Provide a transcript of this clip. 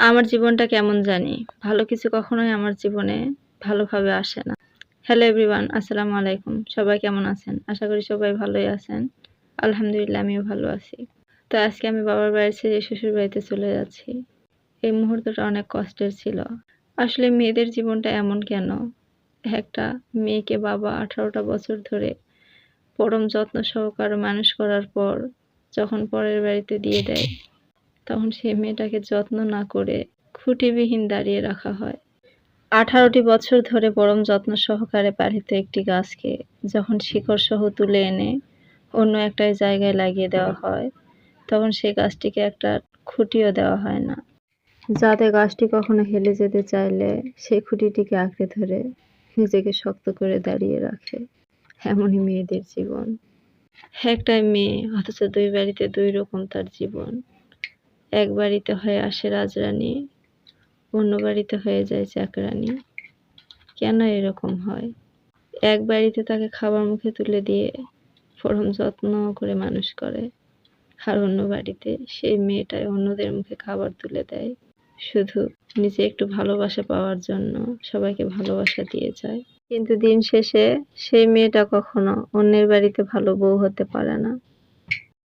আমার জীবনটা কেমন জানি। ভালো কিছু কখনোই আমার জীবনে ভালোভাবে আসে না। হ্যালো এভরিওয়ান, আসসালামু আলাইকুম। সবাই কেমন আছেন? আশা করি সবাই ভালোই আছেন। আলহামদুলিল্লাহ আমিও ভালো আছি। তো আজকে আমি বাবার বাড়ি ছেড়ে শ্বশুর বাড়িতে চলে যাচ্ছি। এই মুহূর্তটা অনেক কষ্টের ছিল। আসলে মেয়েদের জীবনটা এমন কেন? একটা মেয়েকে বাবা 18টা বছর ধরে পরম যত্ন সহকারে মানুষ করার পর যখন পরের বাড়িতে দিয়ে দেয়, তখন সেই মেয়েটাকে যত্ন না করে খুঁটিবিহীন দাঁড়িয়ে রাখা হয়। 18টি বছর ধরে পরম যত্ন সহকারে পালিত একটি গাছকে যখন শিকড়সহ তুলে এনে অন্য একটা জায়গায় লাগিয়ে দেওয়া হয়, তখন সেই গাছটিকে একটা খুঁটিও দেওয়া হয় না, যাতে গাছটি কখনো হেলে যেতে চাইলে সেই খুঁটিটিকে আঁকড়ে ধরে নিজেকে শক্ত করে দাঁড়িয়ে রাখে। এমনই মেয়েদের জীবন। একটাই মেয়ে, অথচ দুই বাড়িতে দুই রকম তার জীবন। এক বাড়িতে হয়ে আসে রাজরানী, অন্য বাড়িতে হয়ে যায় চাকরানী। কেন এরকম হয়? এক বাড়িতে তাকে খাবার মুখে তুলে দিয়ে পরম যত্ন করে মানুষ করে, আর অন্য বাড়িতে সেই মেয়েটাই অন্যদের মুখে খাবার তুলে দেয়, শুধু নিজে একটু ভালোবাসা পাওয়ার জন্য সবাইকে ভালোবাসা দিয়ে যায়। কিন্তু দিন শেষে সেই মেয়েটা কখনো অন্যের বাড়িতে ভালো বউ হতে পারে না।